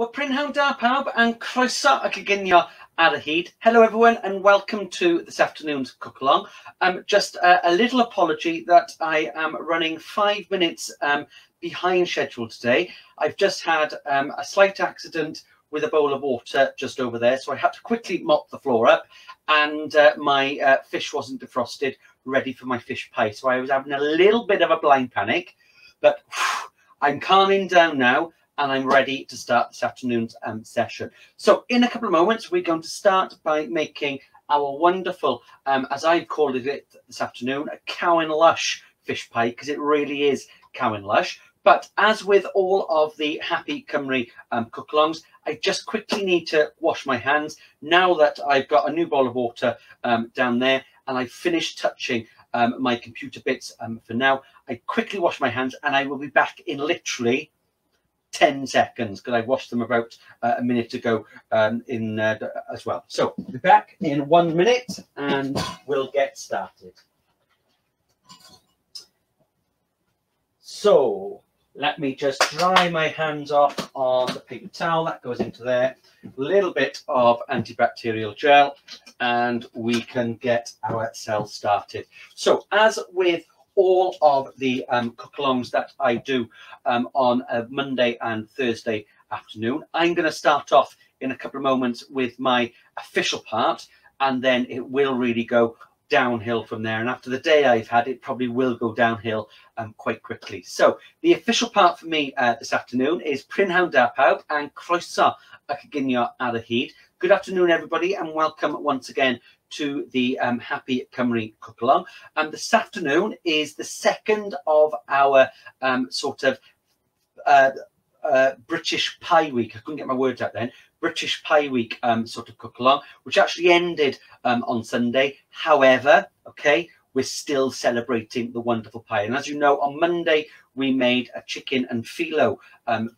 Well, Prynhawn da pawb and croeso ac ginio ar y hyd. Hello everyone and welcome to this afternoon's cook along. Just a little apology that I am running 5 minutes behind schedule today. I've just had a slight accident with a bowl of water just over there, so I had to quickly mop the floor up, and my fish wasn't defrosted ready for my fish pie, so I was having a little bit of a blind panic, but I'm calming down now and I'm ready to start this afternoon's session. So in a couple of moments, we're going to start by making our wonderful, as I've called it this afternoon, a Cowan Lush fish pie, because it really is Cowan Lush. But as with all of the Happy Cymru cook-alongs, I just quickly need to wash my hands now that I've got a new bowl of water down there and I've finished touching my computer bits for now. I quickly wash my hands and I will be back in literally 10 seconds because I washed them about a minute ago as well. So we'll be back in 1 minute and we'll get started. So let me just dry my hands off on the paper towel. That goes into there. A little bit of antibacterial gel and we can get ourselves started. So as with all of the cook-alongs that I do on a Monday and Thursday afternoon, I'm going to start off in a couple of moments with my official part, and then it will really go downhill from there. And after the day I've had, it probably will go downhill quite quickly. So the official part for me this afternoon is Prynhawn da pawb and croeso ac ginio ar y hyd. Good afternoon, everybody, and welcome once again to the Happy Cymru cook along. And this afternoon is the second of our sort of British Pie Week. I couldn't get my words out then. British Pie Week sort of cook along, which actually ended on Sunday. However, okay, we're still celebrating the wonderful pie. And as you know, on Monday we made a chicken and phyllo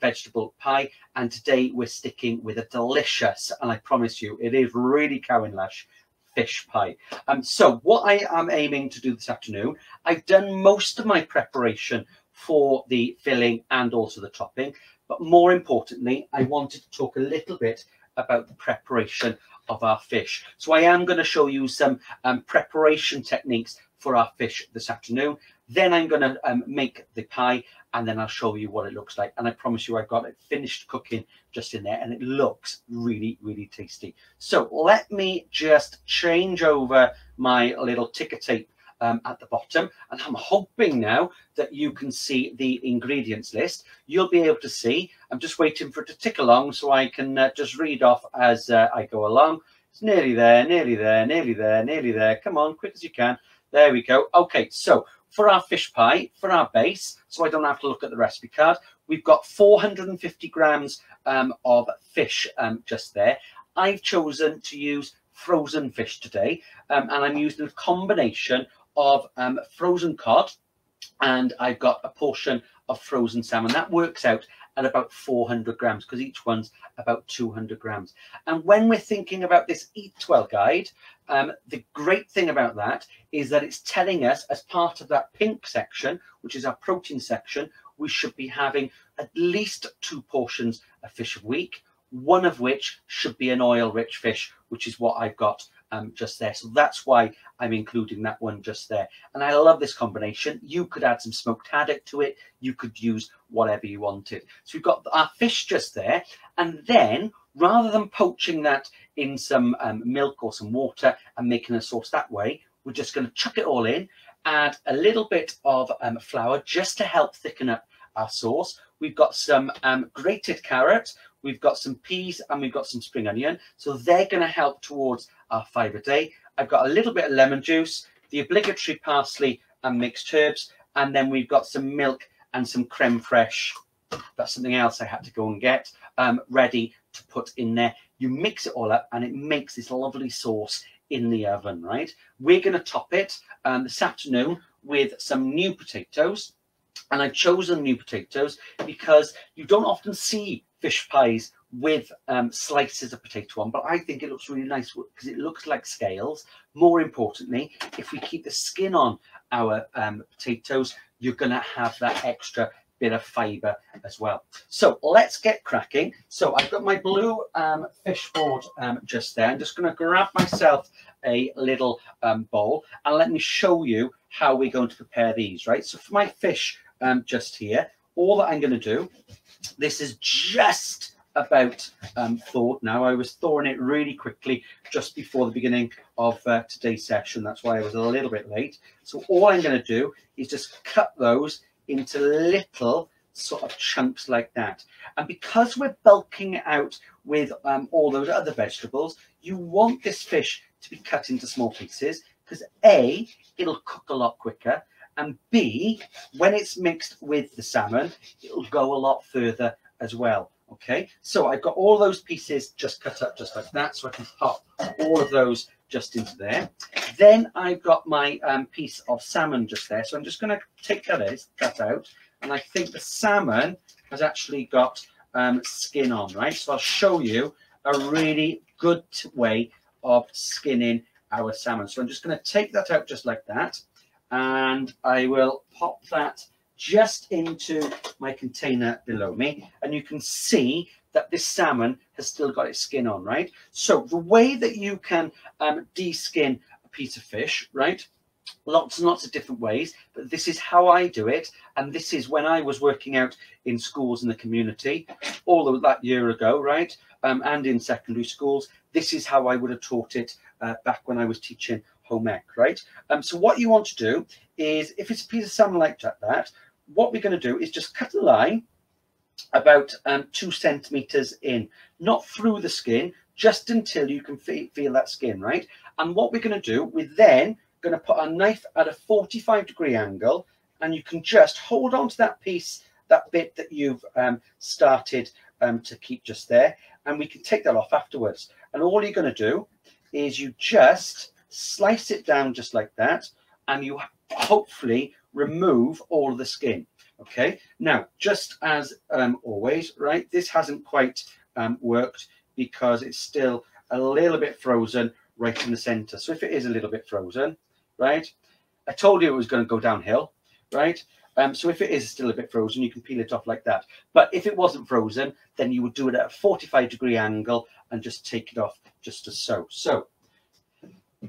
vegetable pie, and today we're sticking with a delicious, and I promise you, it is really Cowan Lush fish pie. So what I am aiming to do this afternoon, I've done most of my preparation for the filling and also the topping, but more importantly, I wanted to talk a little bit about the preparation of our fish. So I am going to show you some preparation techniques for our fish this afternoon. Then I'm going to make the pie, and then I'll show you what it looks like. And I promise you, I've got it finished cooking just in there, and it looks really, really tasty. So let me just change over my little ticker tape at the bottom, and I'm hoping now that you can see the ingredients list. You'll be able to see. I'm just waiting for it to tick along so I can just read off as I go along. It's nearly there, nearly there, nearly there, nearly there. Come on, quick as you can. There we go. Okay, so for our fish pie, for our base, so I don't have to look at the recipe card, we've got 450 grams of fish just there. I've chosen to use frozen fish today, and I'm using a combination of frozen cod, and I've got a portion of frozen salmon. That works out at about 400 grams because each one's about 200 grams. And when we're thinking about this Eat Well guide, the great thing about that is that it's telling us, as part of that pink section, which is our protein section, we should be having at least 2 portions of fish a week, one of which should be an oil-rich fish, which is what I've got just there. So that's why I'm including that one just there. And I love this combination. You could add some smoked haddock to it. You could use whatever you wanted. So we've got our fish just there. And then rather than poaching that in some milk or some water and making a sauce that way, we're just going to chuck it all in, add a little bit of flour just to help thicken up our sauce. We've got some grated carrot, we've got some peas, and we've got some spring onion. So they're going to help towards our 5 a day. I've got a little bit of lemon juice, the obligatory parsley and mixed herbs, and then we've got some milk and some creme fraiche. That's something else I had to go and get ready to put in there. You mix it all up and it makes this lovely sauce in the oven, right? We're going to top it this afternoon with some new potatoes. And I've chosen new potatoes because you don't often see fish pies with slices of potato on, but I think it looks really nice because it looks like scales. More importantly, if we keep the skin on our potatoes, you're going to have that extra bit of fibre as well. So let's get cracking. So I've got my blue fish board just there. I'm just going to grab myself a little bowl, and let me show you how we're going to prepare these, right? So for my fish just here, all that I'm going to do, this is just about thawed now. I was thawing it really quickly just before the beginning of today's session. That's why I was a little bit late. So all I'm going to do is just cut those into little sort of chunks like that. And because we're bulking it out with all those other vegetables, you want this fish to be cut into small pieces, because A, it'll cook a lot quicker, and B, when it's mixed with the salmon, it'll go a lot further as well. Okay, so I've got all those pieces just cut up just like that, so I can pop all of those just into there. Then I've got my piece of salmon just there, so I'm just going to take that out, and I think the salmon has actually got skin on, right? So I'll show you a really good way of skinning our salmon. So I'm just going to take that out just like that, and I will pop that just into my container below me, and you can see that this salmon has still got its skin on, right? So the way that you can de-skin a piece of fish, right? Lots and lots of different ways, but this is how I do it, and this is when I was working out in schools in the community all of that year ago, right? And in secondary schools, this is how I would have taught it back when I was teaching home ec, right? So what you want to do is, if it's a piece of salmon like that, what we're going to do is just cut a line about 2 centimeters in, not through the skin, just until you can feel that skin, right? And what we're going to do, we're then going to put our knife at a 45-degree angle, and you can just hold on to that piece, that bit that you've started to keep just there, and we can take that off afterwards. And all you're going to do is you just slice it down just like that, and you hopefully remove all of the skin. Okay, now just as always, right, this hasn't quite worked because it's still a little bit frozen right in the center. So if it is a little bit frozen, right, I told you it was going to go downhill, right? So if it is still a bit frozen, you can peel it off like that. But if it wasn't frozen, then you would do it at a 45-degree angle and just take it off just as so. So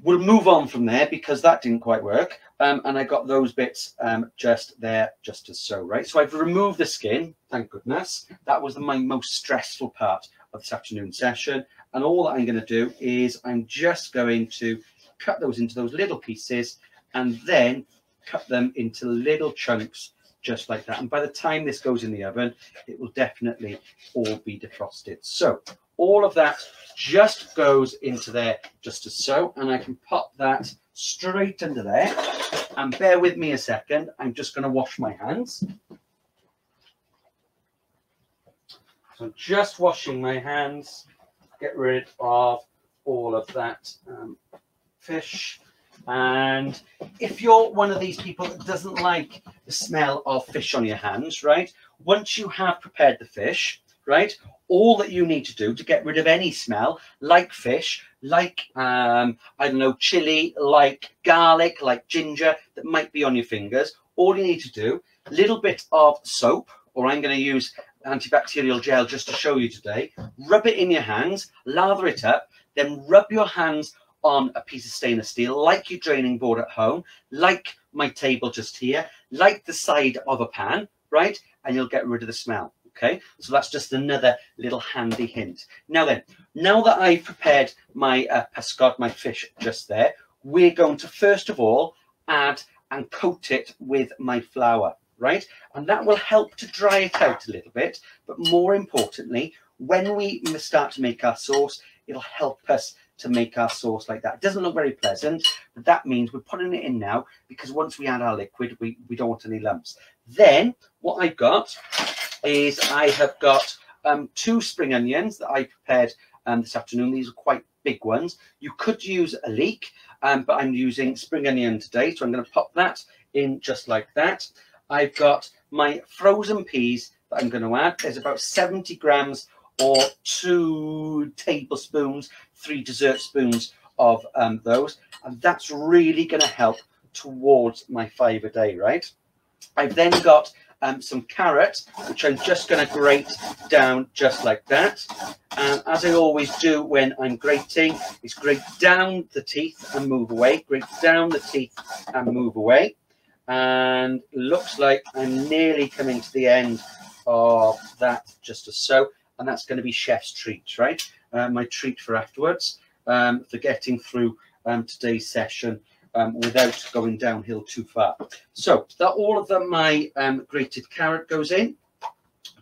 we'll move on from there because that didn't quite work. And I got those bits just there, just as so, right? So I've removed the skin, thank goodness. That was my most stressful part of this afternoon session. And all that I'm going to do is I'm just going to cut those into those little pieces and then cut them into little chunks just like that. And by the time this goes in the oven, it will definitely all be defrosted. So all of that just goes into there just as so, and I can pop that straight under there. And bear with me a second, I'm just going to wash my hands. So just washing my hands, get rid of all of that fish. And if you're one of these people that doesn't like the smell of fish on your hands, right, once you have prepared the fish, right, all that you need to do to get rid of any smell, like fish, like, I don't know, chili, like garlic, like ginger, that might be on your fingers, all you need to do, a little bit of soap, or I'm going to use antibacterial gel just to show you today, rub it in your hands, lather it up, then rub your hands on a piece of stainless steel, like your draining board at home, like my table just here, like the side of a pan, right? And you'll get rid of the smell. Okay, so that's just another little handy hint. Now then, now that I've prepared my pescod, my fish just there, we're going to first of all add and coat it with my flour, right? And that will help to dry it out a little bit. But more importantly, when we start to make our sauce, it'll help us to make our sauce like that. It doesn't look very pleasant, but that means we're putting it in now because once we add our liquid, we don't want any lumps. Then what I've got is I have got 2 spring onions that I prepared this afternoon. These are quite big ones. You could use a leek, but I'm using spring onion today, so I'm going to pop that in just like that. I've got my frozen peas that I'm going to add. There's about 70 grams or 2 tablespoons, 3 dessert spoons of those, and that's really going to help towards my 5 a day, right? I've then got some carrot, which I'm just going to grate down just like that. And as I always do when I'm grating, is grate down the teeth and move away, grate down the teeth and move away. And looks like I'm nearly coming to the end of that, just as so. And that's going to be chef's treat, right? My treat for afterwards, for getting through today's session without going downhill too far. So that all of my grated carrot goes in,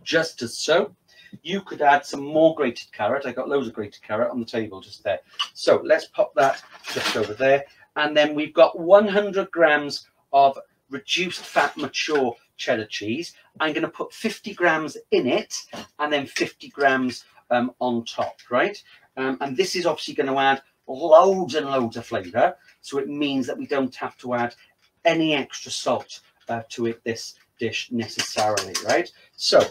just as so. You could add some more grated carrot. I got loads of grated carrot on the table just there. So let's pop that just over there. And then we've got 100 grams of reduced fat mature cheddar cheese. I'm going to put 50 grams in it and then 50 grams on top, right? And this is obviously going to add loads and loads of flavour. So it means that we don't have to add any extra salt to it, this dish necessarily, right? So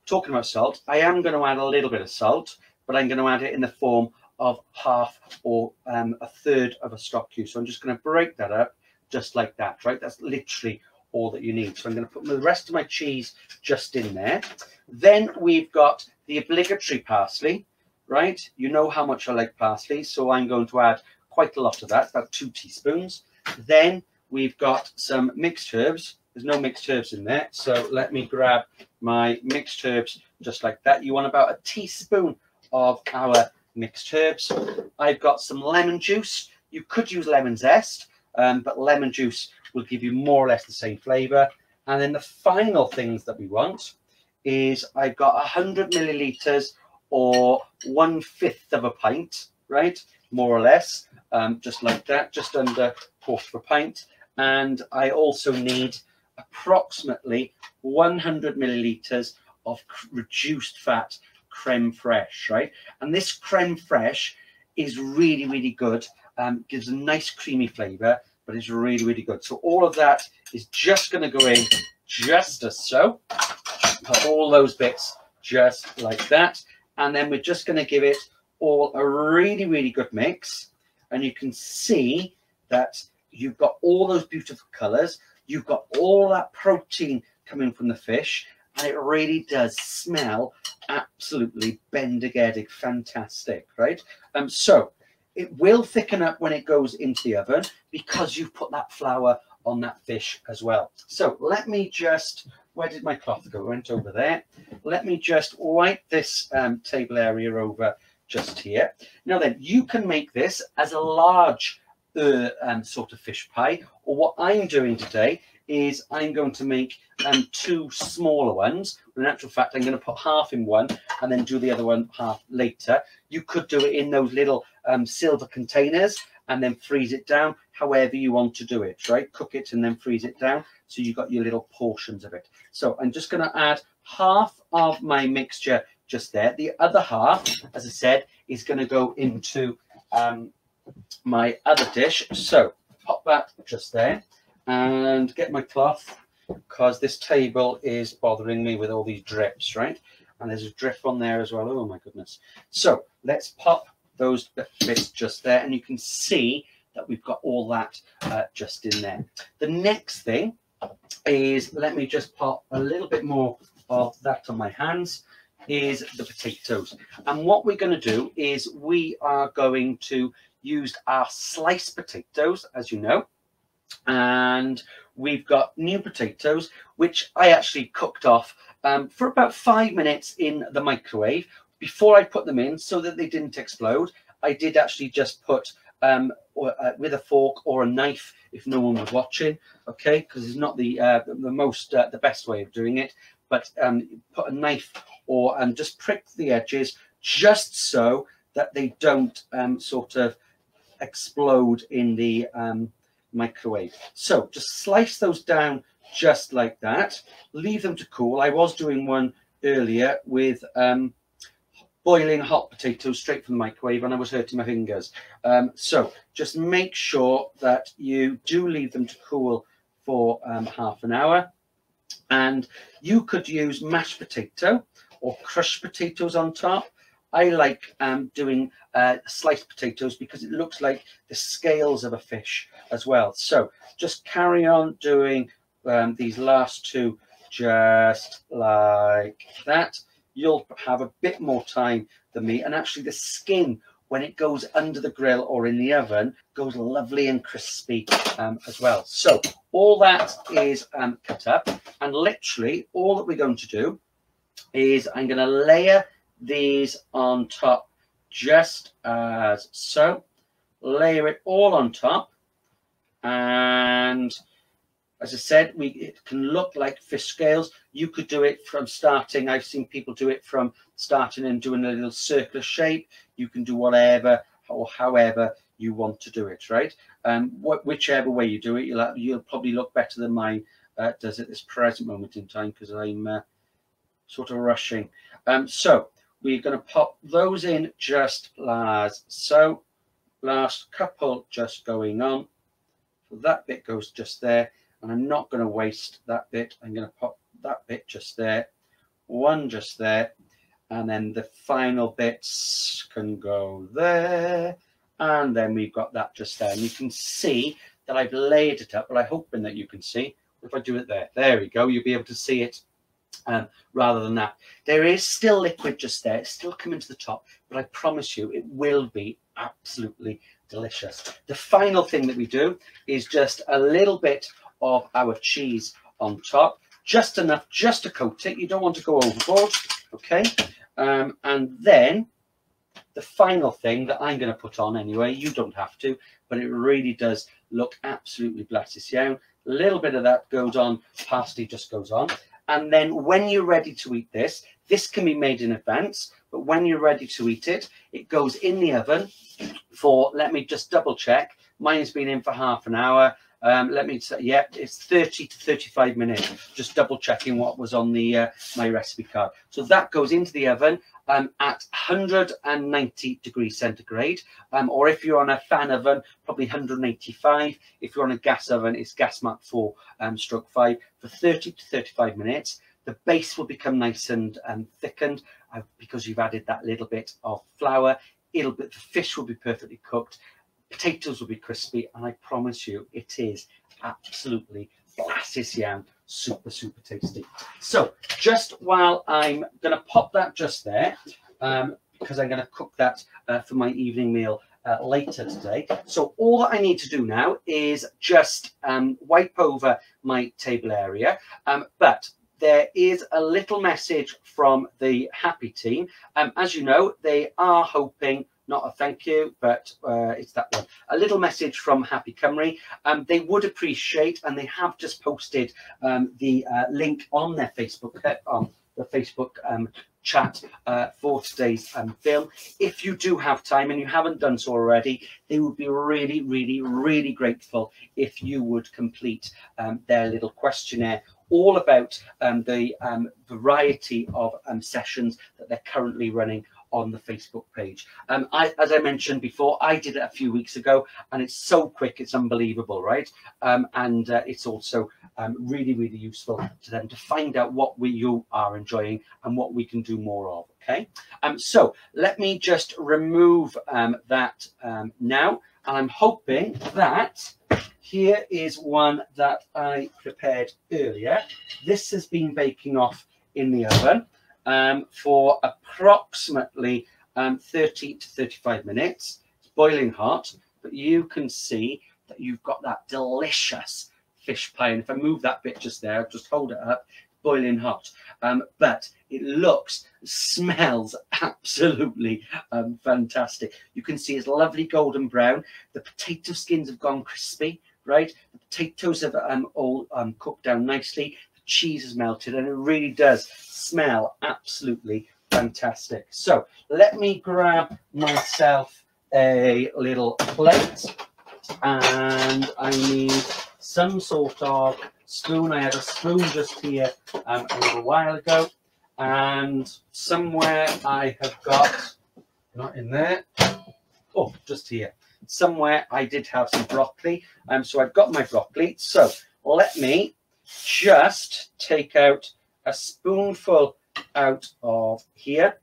talking about salt, I am going to add a little bit of salt, but I'm going to add it in the form of half or a third of a stock cube. So I'm just going to break that up just like that, right? That's literally all that you need. So I'm going to put the rest of my cheese just in there. Then we've got the obligatory parsley, right? You know how much I like parsley, so I'm going to add quite a lot of that, about 2 teaspoons. Then we've got some mixed herbs. There's no mixed herbs in there, so let me grab my mixed herbs just like that. You want about a teaspoon of our mixed herbs. I've got some lemon juice. You could use lemon zest, but lemon juice will give you more or less the same flavour. And then the final things that we want is I've got 100 millilitres or 1/5 of a pint, right? More or less, just like that, just under 1/4 of a pint. And I also need approximately 100 millilitres of reduced fat creme fraiche, right? And this creme fraiche is really, really good. Gives a nice creamy flavour, but it's really, really good. So all of that is just going to go in just as so. Put all those bits just like that. And then we're just going to give it all a really, really good mix. And you can see that you've got all those beautiful colours. You've got all that protein coming from the fish. And it really does smell absolutely bendigedig fantastic, right? So it will thicken up when it goes into the oven because you've put that flour on that fish as well. So let me just, where did my cloth go? It went over there. Let me just wipe this table area over just here. Now then, you can make this as a large sort of fish pie, or what I'm doing today is I'm going to make 2 smaller ones. In actual fact, I'm going to put half in one and then do the other one half later. You could do it in those little silver containers and then freeze it down, however you want to do it, right? Cook it and then freeze it down, so you've got your little portions of it. So I'm just going to add half of my mixture just there. The other half, as I said, is going to go into my other dish. So pop that just there and get my cloth, because this table is bothering me with all these drips, right? And there's a drip on there as well. Oh my goodness. So let's pop those bits just there, and you can see that we've got all that just in there. The next thing is, let me just pop a little bit more of that on my hands, is the potatoes. And what we're going to do is we are going to use our sliced potatoes, as you know, and we've got new potatoes, which I actually cooked off for about 5 minutes in the microwave before I put them in, so that they didn't explode. I did actually just put with a fork or a knife if no one was watching, okay, because it's not the best way of doing it, but put a knife or just prick the edges just so that they don't sort of explode in the microwave. So just slice those down just like that, leave them to cool. I was doing one earlier with boiling hot potatoes straight from the microwave, and I was hurting my fingers. So just make sure that you do leave them to cool for half an hour. And you could use mashed potato or crushed potatoes on top. I like doing sliced potatoes because it looks like the scales of a fish as well. So just carry on doing these last 2 just like that. You'll have a bit more time than me, and actually the skin, when it goes under the grill or in the oven, goes lovely and crispy as well. So all that is cut up, and literally all that we're going to do is I'm going to layer these on top just as so. Layer it all on top, and as I said, it can look like fish scales. You could do it from starting. I've seen people do it from starting and doing a little circular shape. You can do whatever or however you want to do it, right? Whichever way you do it, you'll probably look better than mine does at this present moment in time, because I'm sort of rushing. So we're going to pop those in just as so. Last couple just going on. So that bit goes just there. And I'm not going to waste that bit. I'm going to pop that bit just there, one just there, and then the final bits can go there, and then we've got that just there. And you can see that I've laid it up, but I'm hoping that you can see. If I do it there we go. You'll be able to see it rather than that. There is still liquid just there. It's still coming to the top, but I promise you it will be absolutely delicious. The final thing that we do is just a little bit of our cheese on top, just enough just to coat it. You don't want to go overboard, okay? And then the final thing that I'm going to put on anyway, you don't have to, but it really does look absolutely blattis iawn. A little bit of that goes on, parsley just goes on. And then when you're ready to eat this, this can be made in advance, but when you're ready to eat it, it goes in the oven for, let me just double check, mine's been in for half an hour. Let me say, yeah, it's 30 to 35 minutes. Just double checking what was on the my recipe card. So that goes into the oven at 190 degrees centigrade, or if you're on a fan oven, probably 185. If you're on a gas oven, it's gas mark 4 stroke 5 for 30 to 35 minutes. The base will become nice and thickened because you've added that little bit of flour. The fish will be perfectly cooked. Potatoes will be crispy, and I promise you it is absolutely blattis iawn, super tasty. So just while I'm going to pop that just there, because I'm going to cook that for my evening meal later today. So all that I need to do now is just wipe over my table area, but there is a little message from the Happy team. As you know, they are hoping, not a thank you, but it's that one. A little message from Happy Cymru. They would appreciate, and they have just posted the link on their Facebook, on the Facebook chat for today's film. If you do have time and you haven't done so already, they would be really grateful if you would complete their little questionnaire all about the variety of sessions that they're currently running on the Facebook page. As I mentioned before, I did it a few weeks ago, and it's so quick, it's unbelievable, right? And it's also really useful to them to find out what you are enjoying and what we can do more of, okay? So let me just remove that now, and I'm hoping that here is one that I prepared earlier. This has been baking off in the oven for approximately 30 to 35 minutes. It's boiling hot, but you can see that you've got that delicious fish pie. And if I move that bit just there, I'll just hold it up, boiling hot. But it smells absolutely fantastic. You can see it's lovely golden brown. The potato skins have gone crispy, right? The potatoes have all cooked down nicely. Cheese is melted, and it really does smell absolutely fantastic. So let me grab myself a little plate, and I need some sort of spoon. I had a spoon just here a little while ago, and somewhere I have got, not in there, oh, just here, somewhere I did have some broccoli. So I've got my broccoli. So let me just take out a spoonful out of here.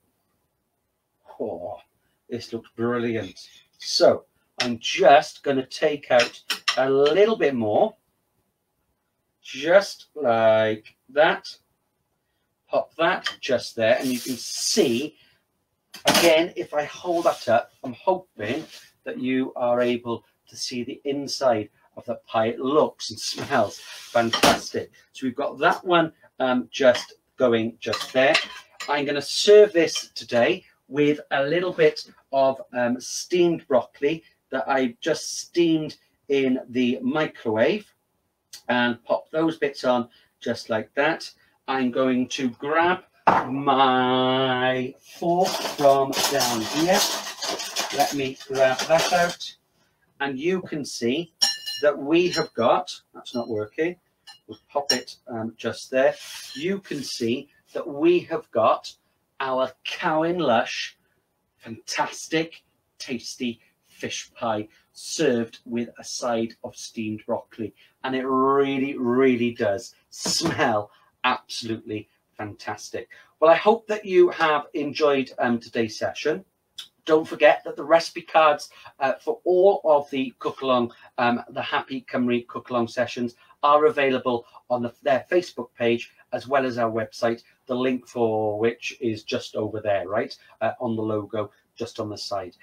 Oh, this looks brilliant. So I'm just going to take out a little bit more, just like that. Pop that just there, and you can see, again, if I hold that up, I'm hoping that you are able to see the inside of the pie. It looks and smells fantastic. So we've got that one just going just there. I'm going to serve this today with a little bit of steamed broccoli that I just steamed in the microwave, and pop those bits on just like that. I'm going to grab my fork from down here. Let me grab that out, and you can see that we have got, that's not working, we'll pop it just there. You can see that we have got our Cowan Lush fantastic tasty fish pie served with a side of steamed broccoli, and it really does smell absolutely fantastic. Well, I hope that you have enjoyed today's session. Don't forget that the recipe cards for all of the cook along, the Happy Cymru cook along sessions, are available on their Facebook page as well as our website, the link for which is just over there, right, on the logo, just on the side.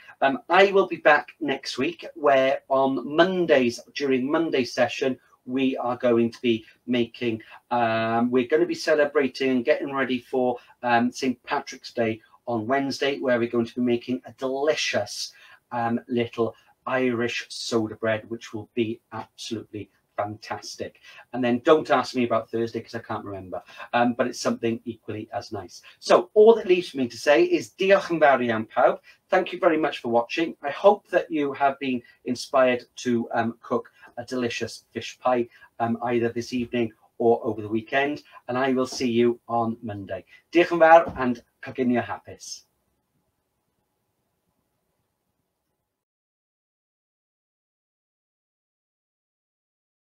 I will be back next week, where on Mondays, during Monday session, we are going to be making, we're going to be celebrating and getting ready for St. Patrick's Day on Wednesday, where we're going to be making a delicious little Irish soda bread, which will be absolutely fantastic. And then don't ask me about Thursday because I can't remember, but it's something equally as nice. So all that leaves for me to say is diolch yn fawr iawn pawb. Thank you very much for watching. I hope that you have been inspired to cook a delicious fish pie either this evening or over the weekend, and I will see you on Monday. Diolch yn fawr and coginio hapus.